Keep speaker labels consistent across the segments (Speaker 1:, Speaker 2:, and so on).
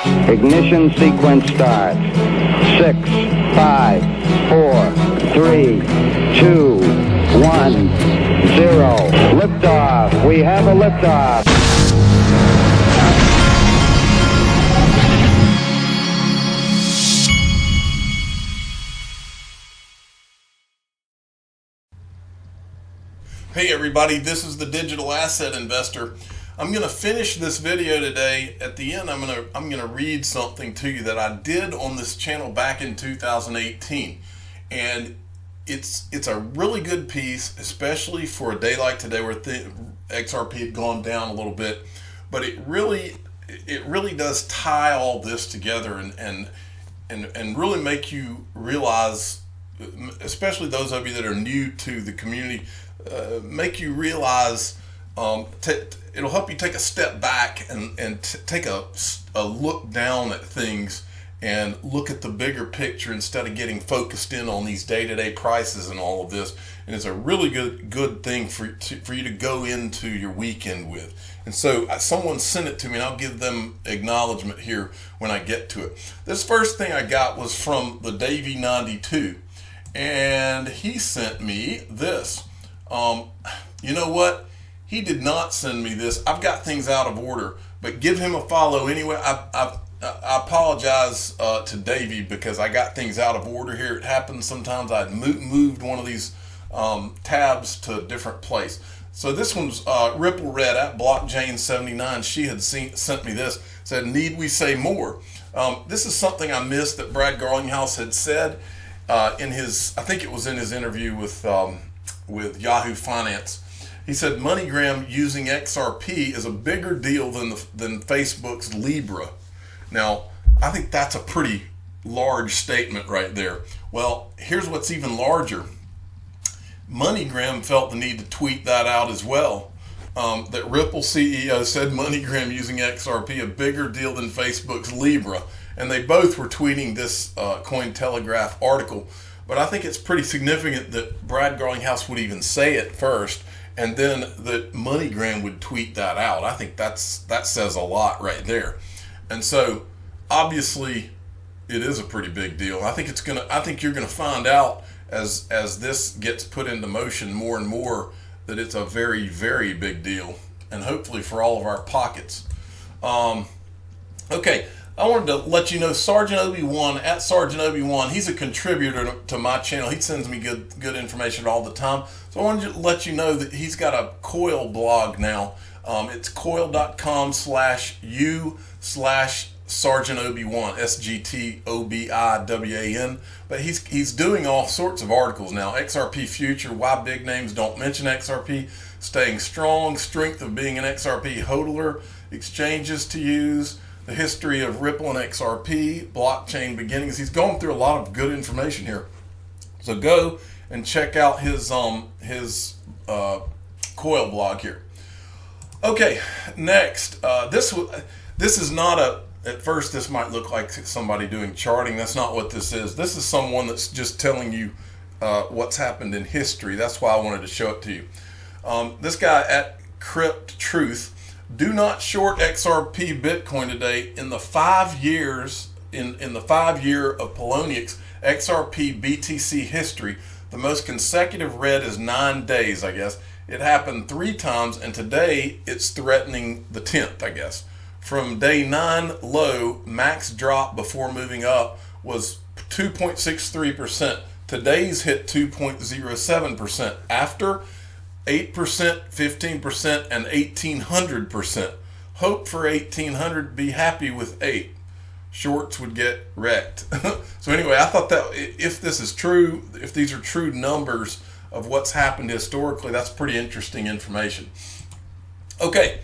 Speaker 1: Ignition sequence starts. 6, 5, 4, 3, 2, 1, 0. Liftoff. We have a liftoff.
Speaker 2: Hey everybody, this is the Digital Asset Investor. I'm going to finish this video today. At the end, I'm going to read something to you that I did on this channel back in 2018, and it's a really good piece, especially for a day like today where XRP had gone down a little bit. But it really does tie all this together and really make you realize, especially those of you that are new to the community, make you realize. It'll help you take a step back and take a look down at things and look at the bigger picture instead of getting focused in on these day-to-day prices and all of this. And it's a really good thing for you to go into your weekend with. And so someone sent it to me, and I'll give them acknowledgement here when I get to it. This first thing I got was from the Davey92, and he sent me this. You know what? He did not send me this. I've got things out of order, but give him a follow anyway. I apologize to Davey because I got things out of order here. It happens sometimes. I'd moved one of these tabs to a different place. So this one's Ripple Red at Blockchain79. She had sent me this. Said, "Need we say more?" This is something I missed that Brad Garlinghouse had said in his, I think it was in his interview with Yahoo Finance. He said MoneyGram using XRP is a bigger deal than Facebook's Libra. Now, I think that's a pretty large statement right there. Well, here's what's even larger. MoneyGram felt the need to tweet that out as well. That Ripple CEO said MoneyGram using XRP a bigger deal than Facebook's Libra. And they both were tweeting this Cointelegraph article. But I think it's pretty significant that Brad Garlinghouse would even say it first, and then that MoneyGram would tweet that out. I think that says a lot right there. And so obviously it is a pretty big deal. I think you're gonna find out as this gets put into motion more and more that it's a very, very big deal, and hopefully for all of our pockets. Okay. I wanted to let you know Sergeant Obi-Wan at Sergeant Obi-Wan. He's a contributor to my channel. He sends me good information all the time. So I wanted to let you know that he's got a Coil blog now. It's coil.com/u/Sergeant Obi-Wan, SGTOBIWAN. But he's doing all sorts of articles now. XRP future, why big names don't mention XRP, staying strong, strength of being an XRP hodler, exchanges to use, the history of Ripple and XRP, blockchain beginnings. He's going through a lot of good information here. So go and check out his Coil blog here. Okay, next. This is not at first this might look like somebody doing charting. That's not what this is. This is someone that's just telling you what's happened in history. That's why I wanted to show it to you. This guy at Crypt Truth. Do not short XRP Bitcoin today. In the 5 years, in the 5 year of Poloniex XRP BTC history, the most consecutive red is 9 days, I guess. It happened 3 times, and today it's threatening the 10th, I guess. From day 9 low, max drop before moving up was 2.63%. Today's hit 2.07%. After 8%, 15%, and 1,800%. Hope for 1,800, be happy with 8. Shorts would get wrecked. So anyway, I thought that if this is true, if these are true numbers of what's happened historically, that's pretty interesting information. Okay,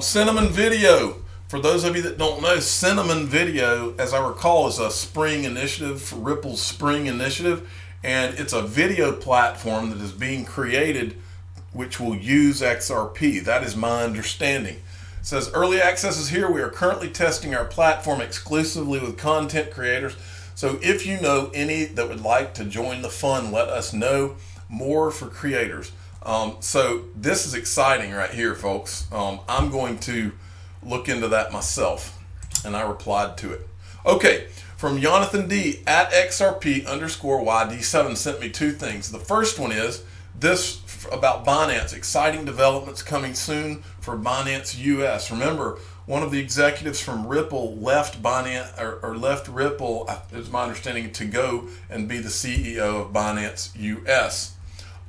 Speaker 2: Cinnamon Video. For those of you that don't know, Cinnamon Video, as I recall, is a spring initiative for Ripple's spring initiative, and it's a video platform that is being created which will use XRP. That is my understanding. It says, early access is here. We are currently testing our platform exclusively with content creators. So if you know any that would like to join the fun, let us know. More for creators. So this is exciting right here, folks. I'm going to look into that myself. And I replied to it. Okay, from Jonathan D at XRP_YD7 sent me two things. The first one is this about Binance. Exciting developments coming soon for Binance US. Remember, one of the executives from Ripple left Binance, or left Ripple, is my understanding, to go and be the CEO of Binance US.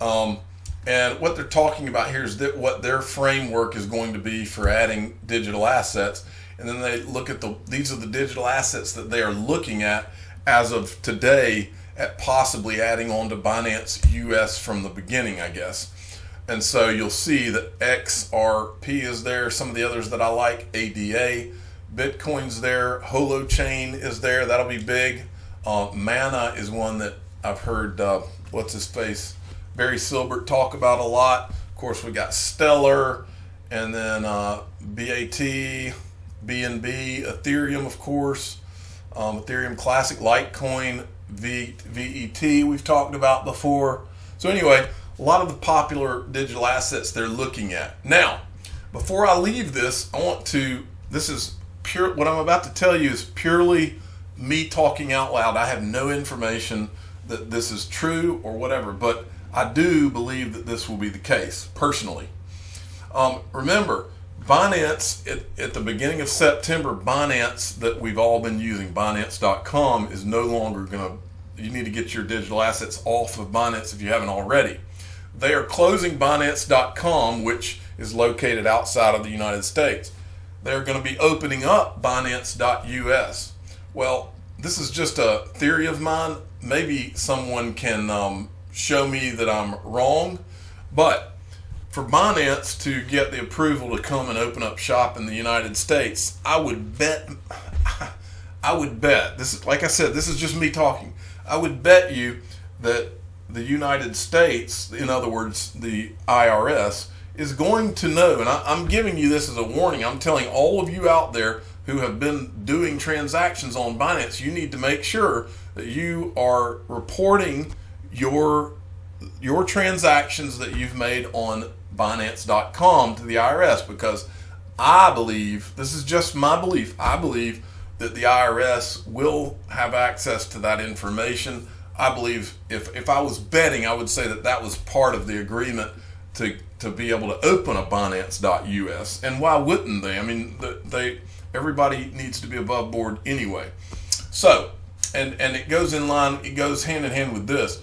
Speaker 2: And what they're talking about here is that what their framework is going to be for adding digital assets. And then they look at these are the digital assets that they are looking at as of today at possibly adding on to Binance US from the beginning, I guess. And so you'll see that XRP is there, some of the others that I like, ADA, Bitcoin's there, Holochain is there, that'll be big. Mana is one that I've heard, what's his face, Barry Silbert talk about a lot. Of course, we got Stellar, and then BAT, BNB, Ethereum, of course, Ethereum Classic, Litecoin, VET we've talked about before. So anyway, a lot of the popular digital assets they're looking at. Now, before I leave this, this is pure, what I'm about to tell you is purely me talking out loud. I have no information that this is true or whatever, but I do believe that this will be the case, personally. Remember, Binance, at the beginning of September, Binance that we've all been using, Binance.com, is no longer going to, you need to get your digital assets off of Binance if you haven't already. They are closing Binance.com, which is located outside of the United States. They're going to be opening up Binance.us. Well, this is just a theory of mine. Maybe someone can show me that I'm wrong, but for Binance to get the approval to come and open up shop in the United States, I would bet, this is, like I said, this is just me talking. I would bet you that the United States, in other words, the IRS, is going to know, and I'm giving you this as a warning. I'm telling all of you out there who have been doing transactions on Binance, you need to make sure that you are reporting your transactions that you've made on Binance.com to the IRS, because I believe, this is just my belief, I believe that the IRS will have access to that information. I believe if I was betting, I would say that that was part of the agreement to be able to open a Binance.us. And why wouldn't they? I mean, everybody needs to be above board anyway. So, and it goes in line, it goes hand in hand with this.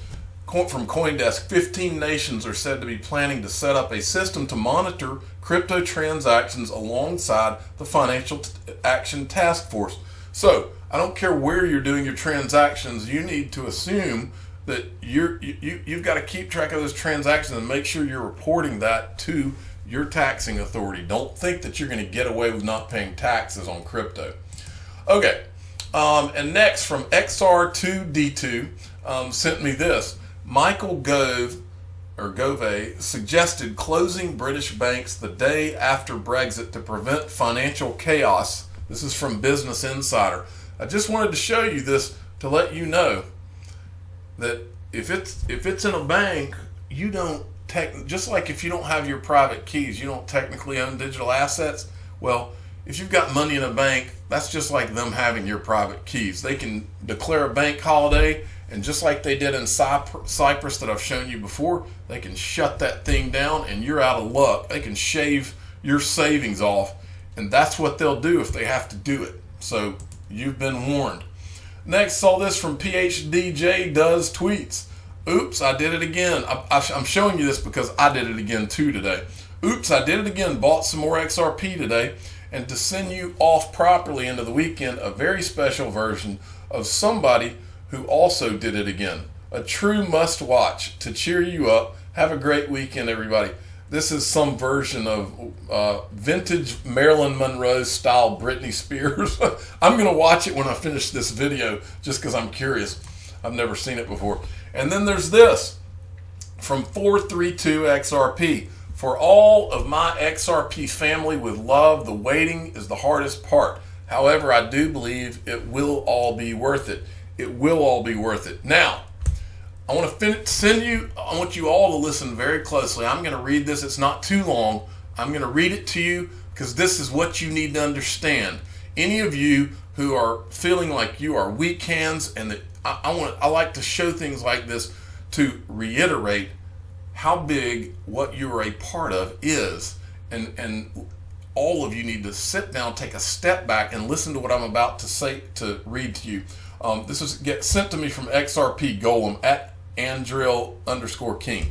Speaker 2: From CoinDesk, 15 nations are said to be planning to set up a system to monitor crypto transactions alongside the Financial Action Task Force. So, I don't care where you're doing your transactions, you need to assume that you've got to keep track of those transactions and make sure you're reporting that to your taxing authority. Don't think that you're going to get away with not paying taxes on crypto. Okay, and next from XR2D2 sent me this. Michael Gove suggested closing British banks the day after Brexit to prevent financial chaos. This is from Business Insider. I just wanted to show you this to let you know that if it's in a bank, you don't just like if you don't have your private keys, you don't technically own digital assets. Well, if you've got money in a bank, that's just like them having your private keys. They can declare a bank holiday, and just like they did in Cyprus that I've shown you before, they can shut that thing down and you're out of luck. They can shave your savings off, and that's what they'll do if they have to do it. So you've been warned. Next, saw this from PhDJ Does Tweets. Oops, I did it again. I'm showing you this because I did it again too today. Oops, I did it again. Bought some more XRP today. And to send you off properly into the weekend, a very special version of somebody who also did it again. A true must watch to cheer you up. Have a great weekend, everybody. This is some version of vintage Marilyn Monroe style Britney Spears. I'm going to watch it when I finish this video just because I'm curious. I've never seen it before. And then there's this from 432XRP. For all of my XRP family with love, the waiting is the hardest part. However, I do believe it will all be worth it. It will all be worth it. Now, I want you all to listen very closely. I'm going to read this. It's not too long. I'm going to read it to you because this is what you need to understand. Any of you who are feeling like you are weak hands, and that I like to show things like this to reiterate how big what you are a part of is, and all of you need to sit down, take a step back, and listen to what I'm about to read to you. This is sent to me from XRP Golem at Andrill_King.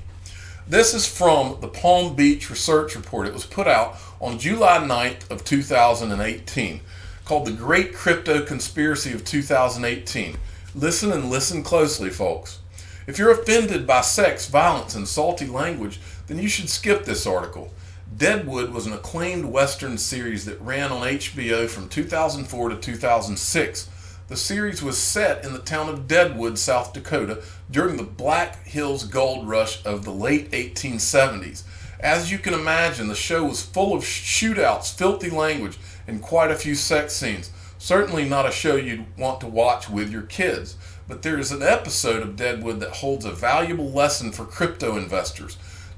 Speaker 2: This is from the Palm Beach Research Report. It was put out on July 9th of 2018, called The Great Crypto Conspiracy of 2018. Listen and listen closely, folks. If you're offended by sex, violence, and salty language, then you should skip this article. Deadwood was an acclaimed Western series that ran on HBO from 2004 to 2006. The series was set in the town of Deadwood, South Dakota, during the Black Hills Gold Rush of the late 1870s. As you can imagine, the show was full of shootouts, filthy language, and quite a few sex scenes. Certainly not a show you'd want to watch with your kids. But there is an episode of Deadwood that holds a valuable lesson for crypto investors.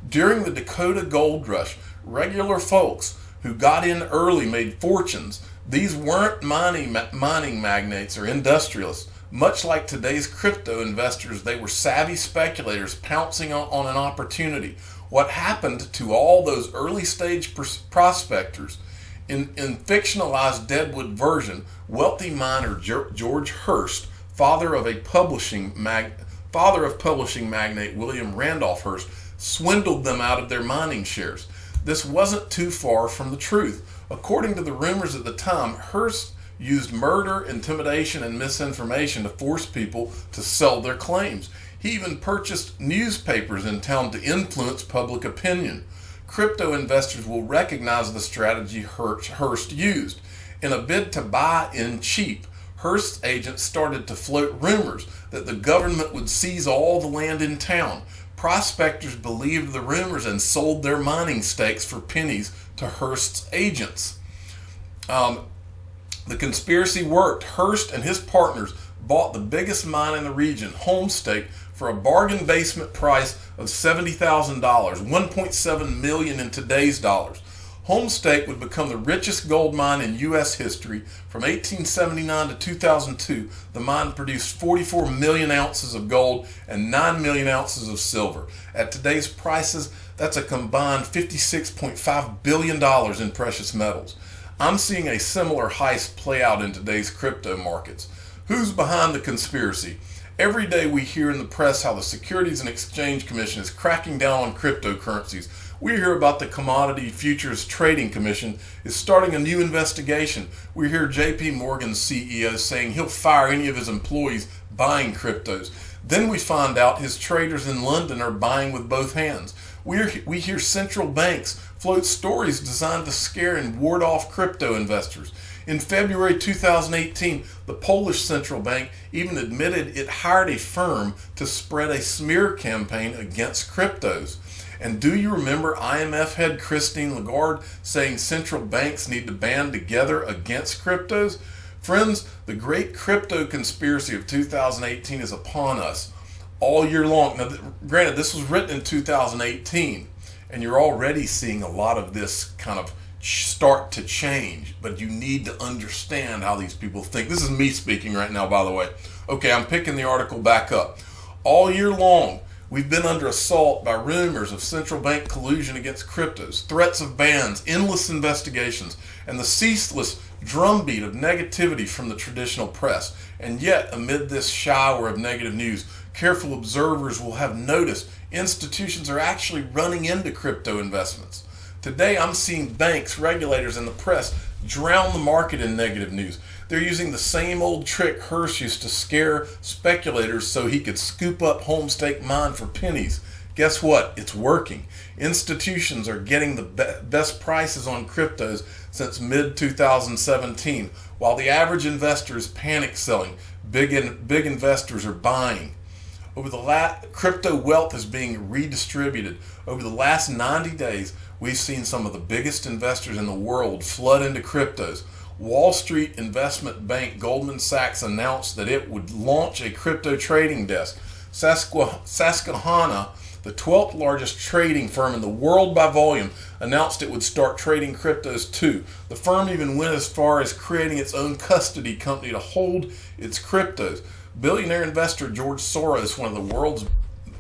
Speaker 2: During the Dakota Gold Rush, regular folks who got in early made fortunes. These weren't mining magnates or industrialists. Much like today's crypto investors, they were savvy speculators pouncing on an opportunity. What happened to all those early stage prospectors? In fictionalized Deadwood version, wealthy miner George Hearst, father of publishing magnate William Randolph Hearst, swindled them out of their mining shares. This wasn't too far from the truth. According to the rumors at the time, Hearst used murder, intimidation, and misinformation to force people to sell their claims. He even purchased newspapers in town to influence public opinion. Crypto investors will recognize the strategy Hearst used. In a bid to buy in cheap, Hearst's agents started to float rumors that the government would seize all the land in town. Prospectors believed the rumors and sold their mining stakes for pennies to Hearst's agents. The conspiracy worked. Hearst and his partners bought the biggest mine in the region, Homestake, for a bargain basement price of $70,000, $1.7 million in today's dollars. Homestake would become the richest gold mine in U.S. history. From 1879 to 2002, the mine produced 44 million ounces of gold and 9 million ounces of silver. At today's prices, that's a combined $56.5 billion in precious metals. I'm seeing a similar heist play out in today's crypto markets. Who's behind the conspiracy? Every day we hear in the press how the Securities and Exchange Commission is cracking down on cryptocurrencies. We hear about the Commodity Futures Trading Commission is starting a new investigation. We hear JP Morgan's CEO saying he'll fire any of his employees buying cryptos. Then we find out his traders in London are buying with both hands. We hear central banks float stories designed to scare and ward off crypto investors. In February 2018, the Polish central bank even admitted it hired a firm to spread a smear campaign against cryptos. And do you remember IMF head Christine Lagarde saying central banks need to band together against cryptos? Friends, the great crypto conspiracy of 2018 is upon us all year long. Now, granted, this was written in 2018, and you're already seeing a lot of this kind of start to change, but you need to understand how these people think. This is me speaking right now, by the way. Okay, I'm picking the article back up. All year long, we've been under assault by rumors of central bank collusion against cryptos, threats of bans, endless investigations, and the ceaseless drumbeat of negativity from the traditional press. And yet, amid this shower of negative news, careful observers will have noticed institutions are actually running into crypto investments. Today, I'm seeing banks, regulators, and the press drown the market in negative news. They're using the same old trick Hearst used to scare speculators so he could scoop up Homestake mine for pennies. Guess what? It's working. Institutions are getting the best prices on cryptos since mid-2017, while the average investor is panic selling. Big investors are buying. Crypto wealth is being redistributed. Over the last 90 days, we've seen some of the biggest investors in the world flood into cryptos. Wall Street investment bank Goldman Sachs announced that it would launch a crypto trading desk. Susquehanna the 12th largest trading firm in the world by volume, announced it would start trading cryptos too. The firm even went as far as creating its own custody company to hold its cryptos. Billionaire investor George Soros, one of the world's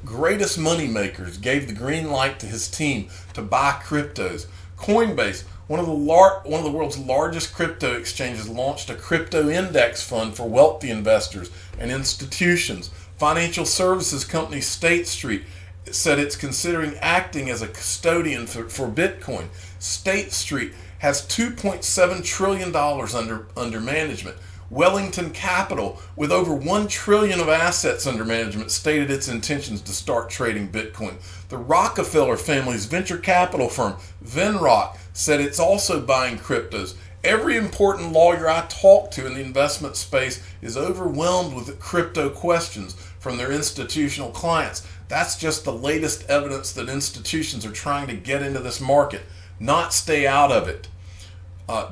Speaker 2: greatest money makers, gave the green light to his team to buy cryptos. Coinbase, one of the world's largest crypto exchanges, launched a crypto index fund for wealthy investors and institutions. Financial services company State Street said it's considering acting as a custodian for Bitcoin. State Street has $2.7 trillion under management. Wellington Capital, with over $1 trillion of assets under management, stated its intentions to start trading Bitcoin. The Rockefeller family's venture capital firm, Venrock, said it's also buying cryptos. Every important lawyer I talk to in the investment space is overwhelmed with crypto questions from their institutional clients. That's just the latest evidence that institutions are trying to get into this market, not stay out of it.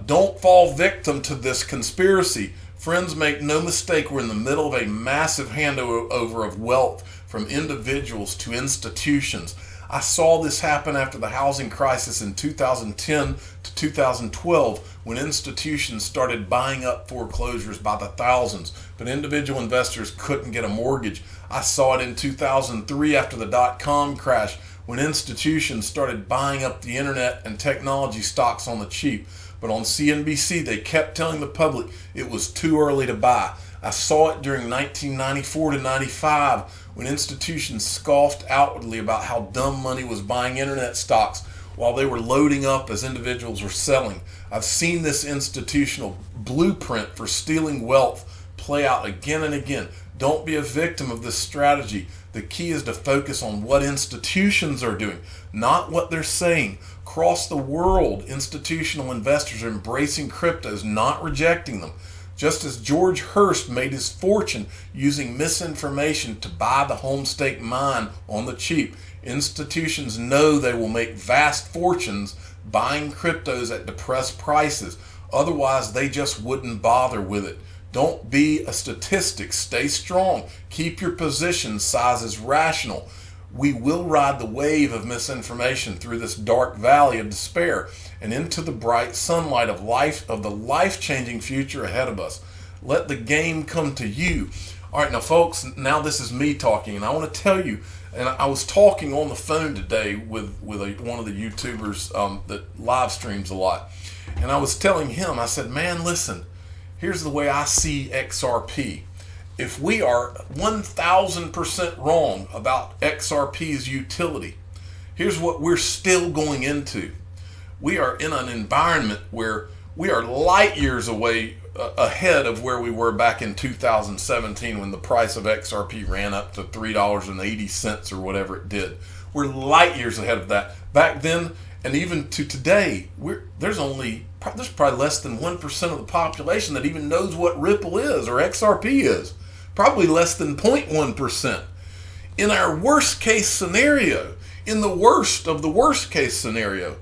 Speaker 2: Don't fall victim to this conspiracy. Friends, make no mistake, we're in the middle of a massive handover of wealth from individuals to institutions. I saw this happen after the housing crisis in 2010 to 2012, when institutions started buying up foreclosures by the thousands, but individual investors couldn't get a mortgage. I saw it in 2003 after the dot-com crash, when institutions started buying up the internet and technology stocks on the cheap. But on CNBC, they kept telling the public it was too early to buy. I saw it during 1994 to 95, when institutions scoffed outwardly about how dumb money was buying internet stocks while they were loading up as individuals were selling. I've seen this institutional blueprint for stealing wealth play out again and again. Don't be a victim of this strategy. The key is to focus on what institutions are doing, not what they're saying. Across the world, institutional investors are embracing cryptos, not rejecting them. Just as George Hurst made his fortune using misinformation to buy the Homestake mine on the cheap, institutions know they will make vast fortunes buying cryptos at depressed prices. Otherwise, they just wouldn't bother with it. Don't be a statistic. Stay strong. Keep your position sizes rational. We will ride the wave of misinformation through this dark valley of despair and into the bright sunlight of the life-changing future ahead of us. Let the game come to you. All right, now folks, now this is me talking, and I want to tell you, and I was talking on the phone today with one of the YouTubers that live streams a lot, and I was telling him, I said, man, listen, here's the way I see XRP. If we are 1,000% wrong about XRP's utility, here's what we're still going into. We are in an environment where we are light years away ahead of where we were back in 2017 when the price of XRP ran up to $3.80 or whatever it did. We're light years ahead of that. Back then, and even to today, there's probably less than 1% of the population that even knows what Ripple is or XRP is. Probably less than 0.1%. In our worst case scenario, in the worst of the worst case scenario,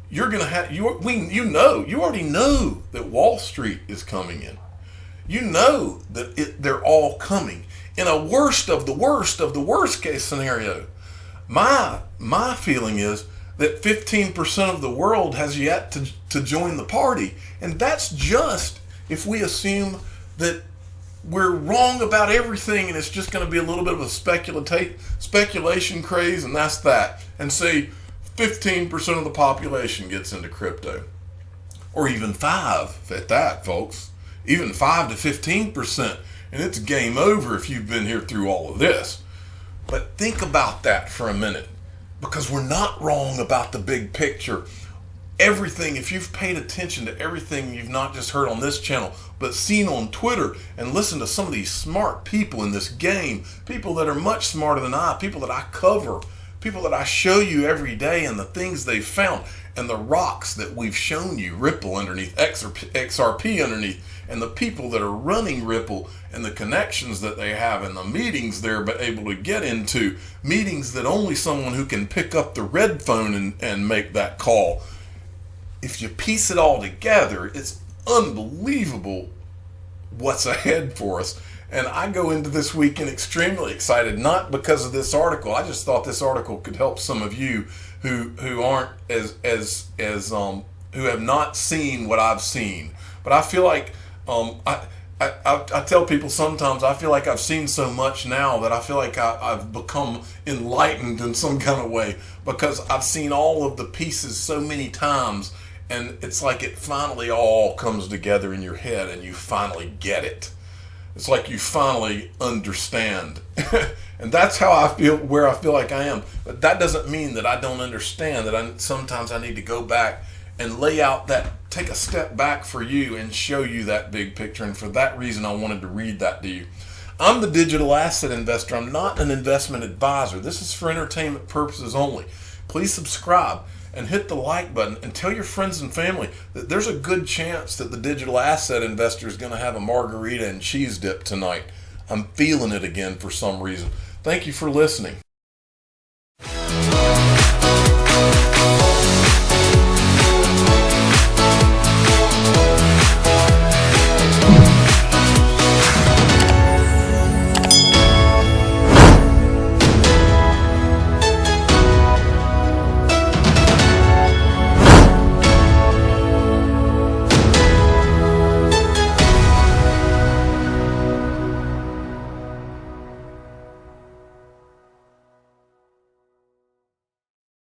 Speaker 2: you're gonna have you already know that Wall Street is coming in. You know that they're all coming. In a worst of the worst case scenario, my feeling is that 15% of the world has yet to join the party, and that's just if we assume that we're wrong about everything and it's just going to be a little bit of a speculation craze, and that's that. And say 15% of the population gets into crypto, or even 5 at that, folks. Even 5 to 15%, and it's game over if you've been here through all of this. But think about that for a minute, because we're not wrong about the big picture. Everything, if you've paid attention to everything you've not just heard on this channel, but seen on Twitter and listened to some of these smart people in this game, people that are much smarter than I, people that I cover, people that I show you every day, and the things they've found, and the rocks that we've shown you, Ripple underneath, XRP underneath, and the people that are running Ripple, and the connections that they have, and the meetings they're able to get into, meetings that only someone who can pick up the red phone and make that call. If you piece it all together, it's unbelievable what's ahead for us. And I go into this weekend extremely excited, not because of this article. I just thought this article could help some of you who aren't who have not seen what I've seen. But I feel like I tell people sometimes I feel like I've seen so much now that I feel like I've become enlightened in some kind of way, because I've seen all of the pieces so many times, and it's like it finally all comes together in your head and you finally get it. It's like you finally understand. And that's how I feel, where I feel like I am. But that doesn't mean that I don't understand, that sometimes I need to go back and lay out take a step back for you and show you that big picture. And for that reason, I wanted to read that to you. I'm the digital asset investor. I'm not an investment advisor. This is for entertainment purposes only. Please subscribe and hit the like button and tell your friends and family that there's a good chance that the digital asset investor is going to have a margarita and cheese dip tonight. I'm feeling it again for some reason. Thank you for listening.